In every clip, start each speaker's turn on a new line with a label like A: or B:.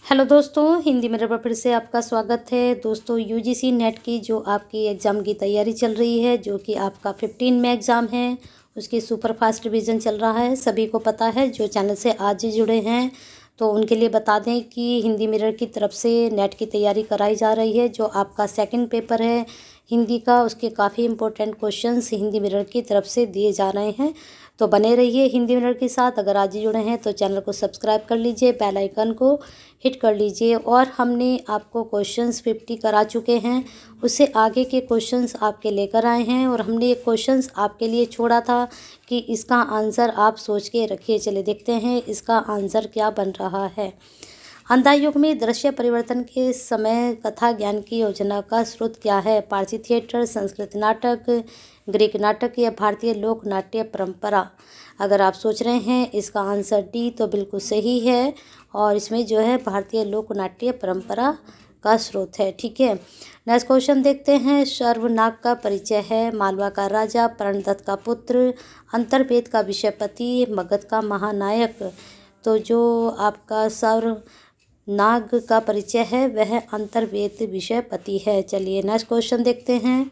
A: Hello दोस्तों, हिंदी मेरे पर फिर से आपका स्वागत है। दोस्तों, यूजीसी नेट की जो आपकी एग्ज़ाम की तैयारी चल रही है, जो कि आपका 15 में एग्ज़ाम है, उसकी सुपर फास्ट रिवीजन चल रहा है। सभी को पता है, जो चैनल से आज ही जुड़े हैं तो उनके लिए बता दें कि हिंदी मिरर की तरफ से नेट की तैयारी कराई जा रही है। जो आपका सेकंड पेपर है हिंदी का, उसके काफ़ी इंपॉर्टेंट क्वेश्चंस हिंदी मिरर की तरफ से दिए जा रहे हैं। तो बने रहिए हिंदी मिरर के साथ। अगर आज ही जुड़े हैं तो चैनल को सब्सक्राइब कर लीजिए, बेल आइकन को हिट कर लीजिए। और हमने आपको क्वेश्चंस 50 करा चुके हैं, उससे आगे के क्वेश्चंस आपके लेकर आए हैं। और हमने एक क्वेश्चंस आपके लिए छोड़ा था कि इसका आंसर आप सोच के रखिए। चलिए देखते हैं इसका आंसर क्या बन रहा है। अंधा युग में दृश्य परिवर्तन के समय कथा ज्ञान की योजना का स्रोत क्या है? पारसी थिएटर, संस्कृत नाटक, ग्रीक नाटक या भारतीय लोक नाट्य परंपरा? अगर आप सोच रहे हैं इसका आंसर डी, तो बिल्कुल सही है। और इसमें जो है भारतीय लोक नाट्य परंपरा का स्रोत है। ठीक है, नेक्स्ट क्वेश्चन देखते हैं। सर्वनाग का परिचय है? मालवा का राजा, प्रणदत्त का पुत्र, अंतर्वेद का विषयपति, मगध का महानायक? तो जो आपका सर्वनाग का परिचय है वह अंतर्वेद विषयपति है। चलिए नेक्स्ट क्वेश्चन देखते हैं।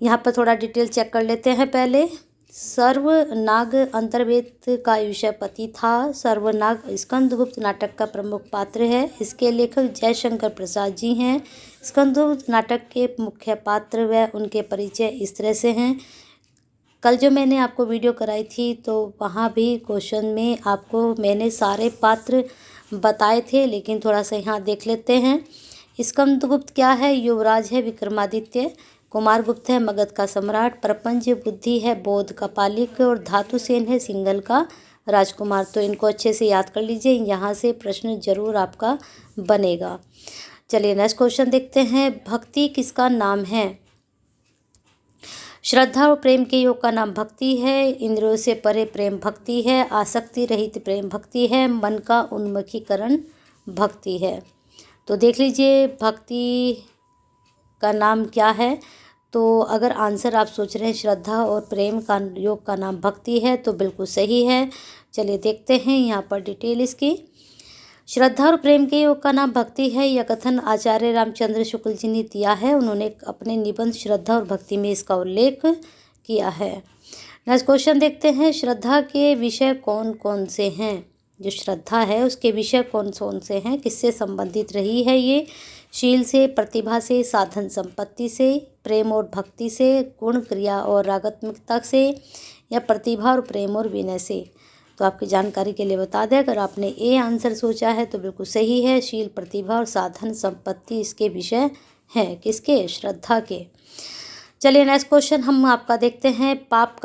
A: यहाँ पर थोड़ा डिटेल चेक कर लेते हैं पहले। सर्वनाग अंतर्वेद का विषयपति था। सर्वनाग स्कंदगुप्त नाटक का प्रमुख पात्र है। इसके लेखक जयशंकर प्रसाद जी हैं। स्कंदगुप्त नाटक के मुख्य पात्र व उनके परिचय इस तरह से हैं। कल जो मैंने आपको वीडियो कराई थी तो वहाँ भी क्वेश्चन में आपको मैंने सारे पात्र बताए थे, लेकिन थोड़ा सा यहाँ देख लेते हैं। स्कंदगुप्त क्या है? युवराज है विक्रमादित्य। कुमारगुप्त है मगध का सम्राट। प्रपंच बुद्धि है बौद्ध का पालिक। और धातुसेन है सिंघल का राजकुमार। तो इनको अच्छे से याद कर लीजिए, यहाँ से प्रश्न जरूर आपका बनेगा। चलिए नेक्स्ट क्वेश्चन देखते हैं। भक्ति किसका नाम है? श्रद्धा और प्रेम के योग का नाम भक्ति है। इंद्रियों से परे प्रेम भक्ति है। आसक्ति रहित प्रेम भक्ति है। मन का उन्मुखीकरण भक्ति है। तो देख लीजिए भक्ति का नाम क्या है। तो अगर आंसर आप सोच रहे हैं श्रद्धा और प्रेम का योग का नाम भक्ति है तो बिल्कुल सही है। चलिए देखते हैं यहाँ पर डिटेल इसकी। श्रद्धा और प्रेम के योग का नाम भक्ति है, यह कथन आचार्य रामचंद्र शुक्ल जी ने दिया है। उन्होंने अपने निबंध श्रद्धा और भक्ति में इसका उल्लेख किया है। नेक्स्ट क्वेश्चन देखते हैं। श्रद्धा के विषय कौन कौन से हैं? जो श्रद्धा है उसके विषय कौन कौन से हैं, किससे संबंधित रही है ये? शील से, प्रतिभा से, साधन संपत्ति से, प्रेम और भक्ति से, गुण क्रिया और रागात्मकता से, या प्रतिभा और प्रेम और विनय से? तो आपकी जानकारी के लिए बता दें, अगर आपने ए आंसर सोचा है तो बिल्कुल सही है। शील, प्रतिभा और साधन संपत्ति इसके विषय हैं। किसके? श्रद्धा के। चलिए नेक्स्ट क्वेश्चन हम आपका देखते हैं। पाप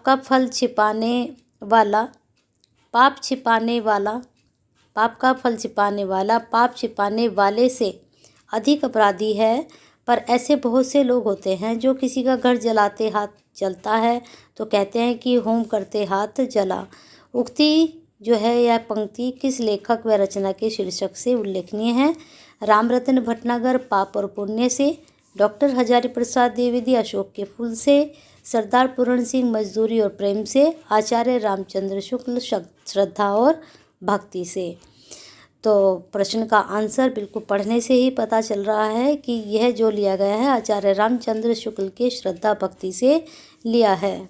A: का फल छिपाने वाला, पाप छिपाने वाले से अधिक अपराधी है। पर ऐसे बहुत से लोग होते हैं जो किसी का घर जलाते हाथ जलता है तो कहते हैं कि होम करते हाथ जला। उक्ति जो है यह पंक्ति किस लेखक व रचना के शीर्षक से उल्लेखनीय है? रामरतन भटनागर पाप और पुण्य से, डॉक्टर हजारी प्रसाद द्विवेदी अशोक के फूल से, सरदार पूरण सिंह मजदूरी और प्रेम से, आचार्य रामचंद्र शुक्ल श्रद्धा और भक्ति से? तो प्रश्न का आंसर बिल्कुल पढ़ने से ही पता चल रहा है कि यह जो लिया गया है आचार्य रामचंद्र शुक्ल के श्रद्धा भक्ति से लिया है।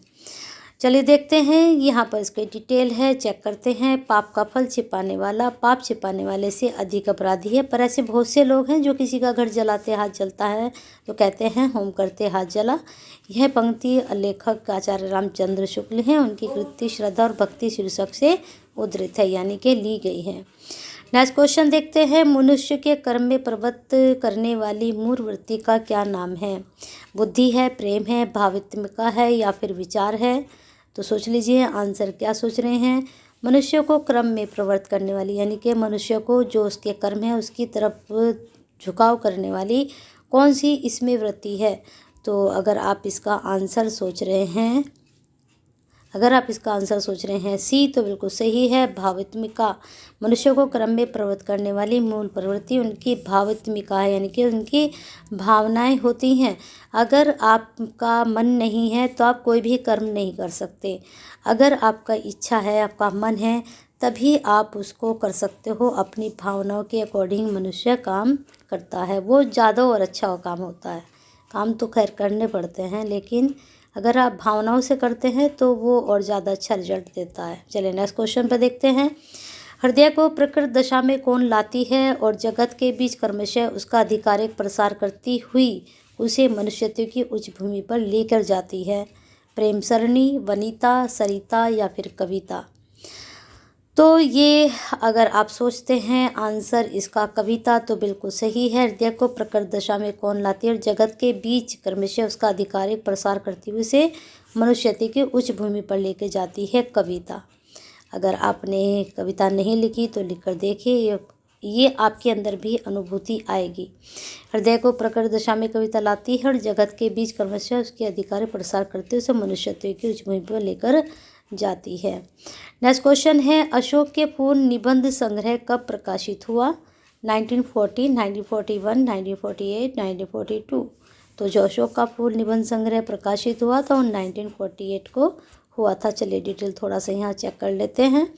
A: चलिए देखते हैं यहाँ पर इसकी डिटेल है, चेक करते हैं। पाप का फल छिपाने वाला, पाप छिपाने वाले से अधिक अपराधी है। पर ऐसे बहुत से लोग हैं जो किसी का घर जलाते हाथ जलता है तो कहते हैं होम करते हाथ जला। यह पंक्ति लेखक आचार्य रामचंद्र शुक्ल हैं, उनकी कृति श्रद्धा और भक्ति शीर्षक से उद्धृत है, यानी कि ली गई है। नेक्स्ट क्वेश्चन देखते हैं। मनुष्य के कर्म में प्रवृत्त करने वाली मूल वृत्ति का क्या नाम है? बुद्धि है, प्रेम है, भावात्मिका है, या फिर विचार है? तो सोच लीजिए आंसर क्या सोच रहे हैं। मनुष्य को क्रम में प्रवृत्त करने वाली, यानी कि मनुष्य को जो उसके कर्म है उसकी तरफ झुकाव करने वाली कौन सी इसमें वृत्ति है? तो अगर आप इसका आंसर सोच रहे हैं सी, तो बिल्कुल सही है, भावात्मिका। मनुष्य को क्रम में प्रवृत्त करने वाली मूल प्रवृत्ति उनकी भावात्मिका है, यानी कि उनकी भावनाएं होती हैं। अगर आपका मन नहीं है तो आप कोई भी कर्म नहीं कर सकते। अगर आपका इच्छा है, आपका मन है, तभी आप उसको कर सकते हो। अपनी भावनाओं के अकॉर्डिंग मनुष्य काम करता है, वो ज़्यादा और अच्छा काम होता है। काम तो खैर करने पड़ते हैं, लेकिन अगर आप भावनाओं से करते हैं तो वो और ज़्यादा अच्छा रिजल्ट देता है। चलिए नेक्स्ट क्वेश्चन पर देखते हैं। हृदय को प्रकृत दशा में कौन लाती है और जगत के बीच क्रमशः उसका आधिकारिक प्रसार करती हुई उसे मनुष्यत्व की उच्च भूमि पर लेकर जाती है? प्रेम सरणी, वनिता, सरिता या फिर कविता? तो ये अगर आप सोचते हैं आंसर इसका कविता, तो बिल्कुल सही है। हृदय को प्रकृत दशा में कौन लाती है और जगत के बीच क्रमशः उसका आधिकारिक प्रसार करती हुई उसे मनुष्यत्व की उच्च भूमि पर लेके जाती है? कविता। अगर आपने कविता नहीं लिखी तो लिखकर देखिए, ये आपके अंदर भी अनुभूति आएगी। हृदय को प्रकृत दशा में कविता लाती है और जगत के बीच क्रमशः उसके आधिकारिक प्रसार करते हुए उसे मनुष्यत्व की उच्च भूमि पर लेकर जाती है। नेक्स्ट क्वेश्चन है, अशोक के फूल निबंध संग्रह कब प्रकाशित हुआ? 1940, 1941, 1948, 1942? तो जो अशोक का फूल निबंध संग्रह प्रकाशित हुआ था वो 1948 को हुआ था। चलिए डिटेल थोड़ा सा यहाँ चेक कर लेते हैं।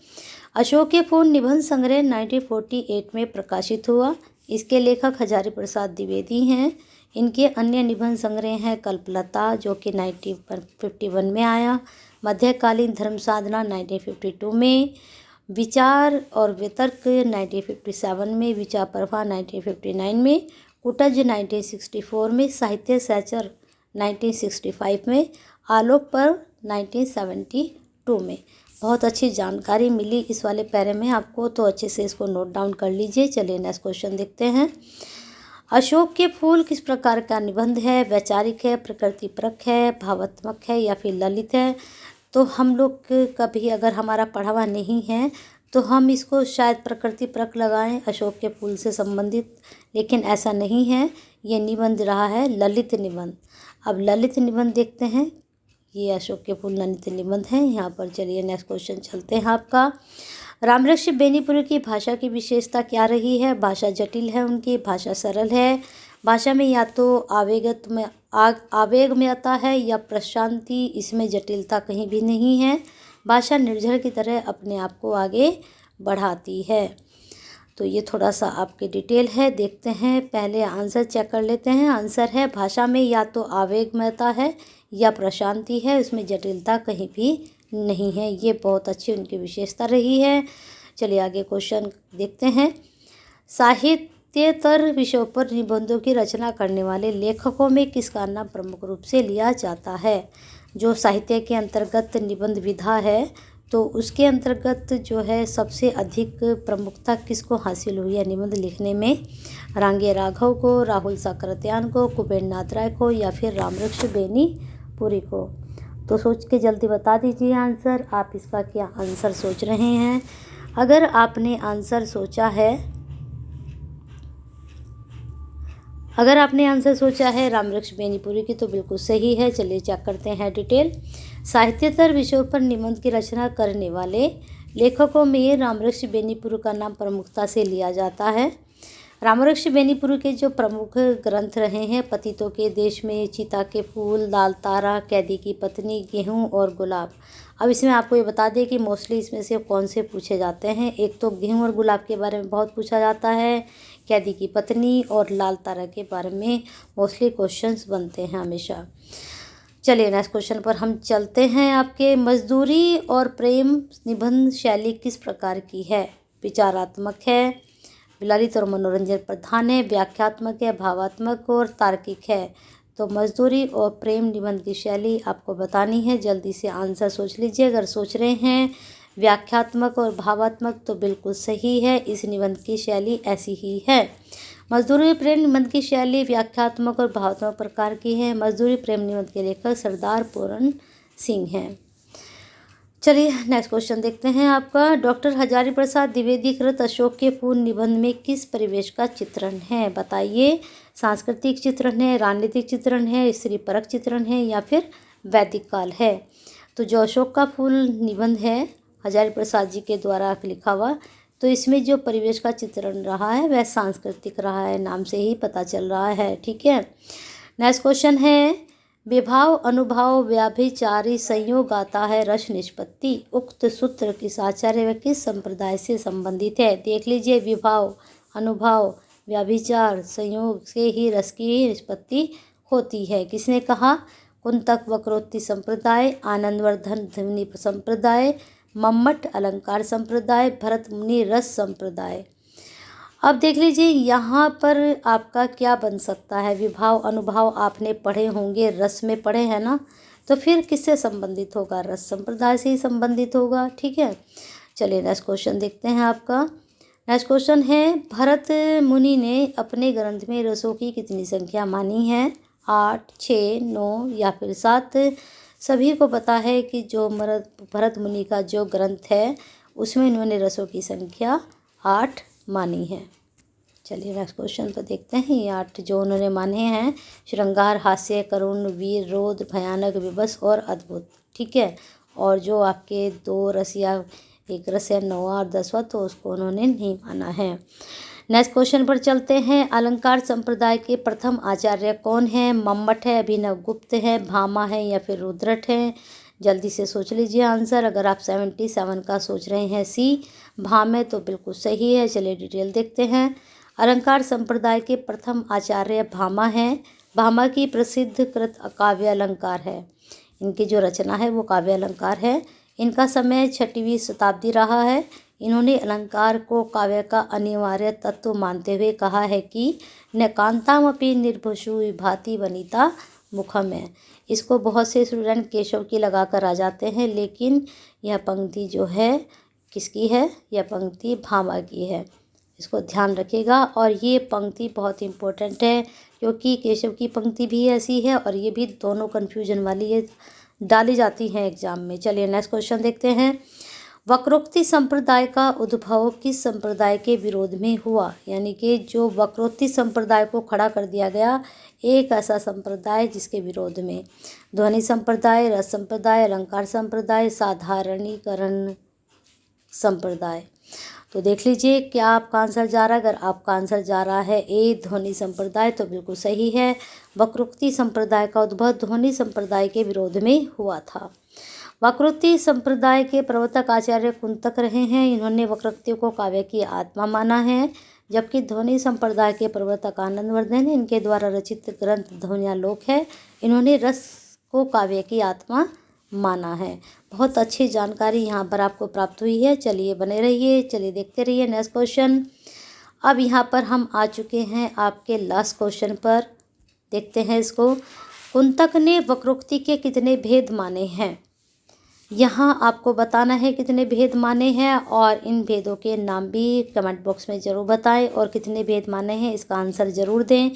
A: अशोक के फूल निबंध संग्रह 1948 में प्रकाशित हुआ। इसके लेखक हजारी प्रसाद द्विवेदी हैं। इनके अन्य निबंध संग्रह हैं कल्पलता जो कि 1951 में आया, मध्यकालीन धर्म साधना 1952 में, विचार और वितर्क 1957 में, विचार प्रभा 1959 में, कुटज 1964 में, साहित्य सहचर 1965 में, आलोक पर्व 1972 में। बहुत अच्छी जानकारी मिली इस वाले पैरे में आपको, तो अच्छे से इसको नोट डाउन कर लीजिए। चलिए नेक्स्ट क्वेश्चन देखते हैं। अशोक के फूल किस प्रकार का निबंध है? वैचारिक है, प्रकृति परक है, भावात्मक है या फिर ललित है? तो हम लोग कभी अगर हमारा पढ़ा हुआ नहीं है तो हम इसको शायद प्रकृति परक लगाएं अशोक के फूल से संबंधित, लेकिन ऐसा नहीं है। ये निबंध रहा है ललित निबंध। अब ललित निबंध देखते हैं। ये अशोक के फूल ललित निबंध हैं यहाँ पर। चलिए नेक्स्ट क्वेश्चन चलते हैं आपका। रामऋषि बेनीपुरी की भाषा की विशेषता क्या रही है? भाषा जटिल है उनकी, भाषा सरल है, भाषा में या तो आवेग में आता है या प्रशांति, इसमें जटिलता कहीं भी नहीं है। भाषा निर्झर की तरह अपने आप को आगे बढ़ाती है। तो ये थोड़ा सा आपके डिटेल है, देखते हैं। पहले आंसर चेक कर लेते हैं। आंसर है भाषा में या तो आवेगमयता है या प्रशांति है, उसमें जटिलता कहीं भी नहीं है। ये बहुत अच्छी उनकी विशेषता रही है। चलिए आगे क्वेश्चन देखते हैं। साहित्येतर विषयों पर निबंधों की रचना करने वाले लेखकों में किसका नाम प्रमुख रूप से लिया जाता है? जो साहित्य के अंतर्गत निबंध विधा है तो उसके अंतर्गत जो है सबसे अधिक प्रमुखता किसको हासिल हुई है निबंध लिखने में? रांगे राघव को, राहुल साकरत्यान को, कुबेर नाथ राय को या फिर रामऋषि बेनीपुरी को? तो सोच के जल्दी बता दीजिए आंसर। आप इसका क्या आंसर सोच रहे हैं? अगर आपने आंसर सोचा है रामऋषि बेनीपुरी की तो बिल्कुल सही है। चलिए चेक करते हैं डिटेल। साहित्येतर विषयों पर निबंध की रचना करने वाले लेखकों में रामऋषि बेनीपुरी का नाम प्रमुखता से लिया जाता है। रामऋषि बेनीपुरी के जो प्रमुख ग्रंथ रहे हैं पतितों के देश में, चीता के फूल, लाल तारा, कैदी की पत्नी, गेहूं और गुलाब। अब इसमें आपको ये बता दें कि मोस्टली इसमें से कौन से पूछे जाते हैं। एक तो गेहूं और गुलाब के बारे में बहुत पूछा जाता है, कैदी की पत्नी और लाल तारा के बारे में मोस्टली क्वेश्चंस बनते हैं हमेशा। चलिए नेक्स्ट क्वेश्चन पर हम चलते हैं आपके। मजदूरी और प्रेम निबंध शैली किस प्रकार की है? विचारात्मक है, ललित और मनोरंजन प्रधान है, व्याख्यात्मक है, भावात्मक और तार्किक है? तो मजदूरी और प्रेम निबंध की शैली आपको बतानी है। जल्दी से आंसर सोच लीजिए। अगर सोच रहे हैं व्याख्यात्मक और भावात्मक तो बिल्कुल सही है, इस निबंध की शैली ऐसी ही है। मजदूरी प्रेम निबंध की शैली व्याख्यात्मक और भावात्मक प्रकार की है। मजदूरी प्रेम निबंध के लेखक सरदार पूरन सिंह हैं। चलिए नेक्स्ट क्वेश्चन देखते हैं आपका। डॉक्टर हजारी प्रसाद द्विवेदी कृत अशोक के फूल निबंध में किस परिवेश का चित्रण है? बताइए। सांस्कृतिक चित्रण है, राजनीतिक चित्रण है, स्त्री परक चित्रण है या फिर वैदिक काल है? तो जो अशोक का फूल निबंध है हजारी प्रसाद जी के द्वारा लिखा हुआ, तो इसमें जो परिवेश का चित्रण रहा है वह सांस्कृतिक रहा है, नाम से ही पता चल रहा है। ठीक है। नेक्स्ट क्वेश्चन है, विभाव अनुभाव व्याभिचारी संयोग आता है रस निष्पत्ति। उक्त सूत्र किस आचार्य व किस संप्रदाय से संबंधित है? देख लीजिए, विभाव अनुभाव व्याभिचार संयोग से ही रस की निष्पत्ति होती है। किसने कहा? कुंतक वक्रोक्ति संप्रदाय, आनंदवर्धन ध्वनि संप्रदाय, मम्मट अलंकार संप्रदाय, भरत मुनि रस संप्रदाय। अब देख लीजिए यहाँ पर आपका क्या बन सकता है। विभाव अनुभाव आपने पढ़े होंगे, रस में पढ़े हैं ना, तो फिर किससे संबंधित होगा? रस संप्रदाय से ही संबंधित होगा। ठीक है, चलिए नेक्स्ट क्वेश्चन देखते हैं आपका। नेक्स्ट क्वेश्चन है, भरत मुनि ने अपने ग्रंथ में रसों की कितनी संख्या मानी है? 8, 6, 9 या फिर 7? सभी को पता है कि जो भरत मुनि का जो ग्रंथ है उसमें इन्होंने रसों की संख्या 8 मानी है। चलिए नेक्स्ट क्वेश्चन पर देखते हैं। ये 8 जो उन्होंने माने हैं, श्रृंगार, हास्य, करुण, वीर, रोध, भयानक, विवश और अद्भुत। ठीक है, और जो आपके 2 रस या 1 रस या 9वां और 10वां, तो उसको उन्होंने नहीं माना है। नेक्स्ट क्वेश्चन पर चलते हैं। अलंकार संप्रदाय के प्रथम आचार्य कौन है? मम्मट है, अभिनव गुप्त है, भामा है या फिर रुद्रट है? जल्दी से सोच लीजिए आंसर। अगर आप 77 का सोच रहे हैं सी भाम है तो बिल्कुल सही है। चलिए डिटेल देखते हैं। अलंकार संप्रदाय के प्रथम आचार्य भामा हैं। भामा की प्रसिद्ध कृत काव्य अलंकार है। इनकी जो रचना है वो काव्य अलंकार है। इनका समय 6वीं शताब्दी रहा है। इन्होंने अलंकार को काव्य का अनिवार्य तत्व मानते हुए कहा है कि न कांतामपि निर्भुषु भाति वनिता मुखम है। इसको बहुत से स्टूडेंट केशव की लगा कर आ जाते हैं, लेकिन यह पंक्ति जो है किसकी है? यह पंक्ति भामा की है। इसको ध्यान रखिएगा। और ये पंक्ति बहुत इम्पोर्टेंट है क्योंकि केशव की पंक्ति भी ऐसी है और ये भी दोनों कन्फ्यूजन वाली है, डाली जाती हैं एग्जाम में। चलिए नेक्स्ट क्वेश्चन देखते हैं। वक्रोक्ति संप्रदाय का उद्भव किस संप्रदाय के विरोध में हुआ? यानी कि जो वक्रोक्ति संप्रदाय को खड़ा कर दिया गया, एक ऐसा संप्रदाय जिसके विरोध में ध्वनि संप्रदाय, रस संप्रदाय, अलंकार संप्रदाय, साधारणीकरण संप्रदाय। तो देख लीजिए क्या आपका आंसर जा रहा है। अगर आपका आंसर जा रहा है ए ध्वनि संप्रदाय तो बिल्कुल सही है। वक्रोक्ति संप्रदाय का उद्भव ध्वनि संप्रदाय के विरोध में हुआ था। वक्रोक्ति संप्रदाय के प्रवर्तक आचार्य कुंतक रहे हैं। इन्होंने वक्रोक्ति को काव्य की आत्मा माना है, जबकि ध्वनि संप्रदाय के प्रवर्तक आनंदवर्धन है। इनके द्वारा रचित ग्रंथ ध्वन्यालोक है। इन्होंने रस को काव्य की आत्मा माना है। बहुत अच्छी जानकारी यहाँ पर आपको प्राप्त हुई है। चलिए बने रहिए, चलिए देखते रहिए नेक्स्ट क्वेश्चन। अब यहाँ पर हम आ चुके हैं आपके लास्ट क्वेश्चन पर। देखते हैं इसको। कुंतक ने वक्रोक्ति के कितने भेद माने हैं? यहाँ आपको बताना है कितने भेद माने हैं और इन भेदों के नाम भी कमेंट बॉक्स में ज़रूर बताएं और कितने भेद माने हैं इसका आंसर ज़रूर दें।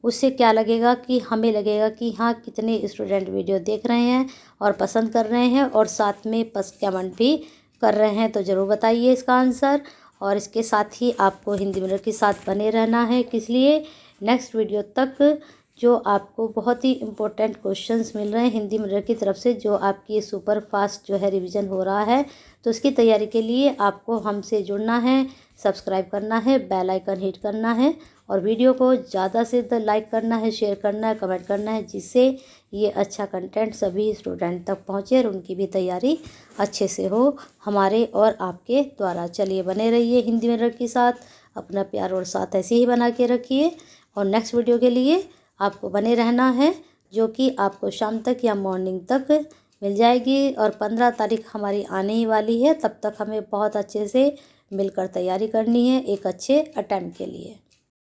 A: उससे क्या लगेगा कि हमें लगेगा कि हाँ कितने स्टूडेंट वीडियो देख रहे हैं और पसंद कर रहे हैं और साथ में कमेंट भी कर रहे हैं। तो ज़रूर बताइए इसका आंसर। और इसके साथ ही आपको हिंदी मिरर के साथ बने रहना है। किस लिए? नेक्स्ट वीडियो तक जो आपको बहुत ही इम्पोर्टेंट क्वेश्चंस मिल रहे हैं हिंदी मिरर की तरफ से, जो आपकी सुपर फास्ट जो है रिवीजन हो रहा है, तो इसकी तैयारी के लिए आपको हमसे जुड़ना है, सब्सक्राइब करना है, बेल आइकन हिट करना है और वीडियो को ज़्यादा से ज़्यादा लाइक करना है, शेयर करना है, कमेंट करना है, जिससे ये अच्छा कंटेंट सभी स्टूडेंट तक पहुँचे और उनकी भी तैयारी अच्छे से हो हमारे और आपके द्वारा। चलिए बने रहिए हिंदी मिरर के साथ, अपना प्यार और साथ ऐसे ही बना के रखिए। और नेक्स्ट वीडियो के लिए आपको बने रहना है, जो कि आपको शाम तक या मॉर्निंग तक मिल जाएगी। और 15 तारीख हमारी आने ही वाली है, तब तक हमें बहुत अच्छे से मिलकर तैयारी करनी है एक अच्छे अटेम्प्ट के लिए।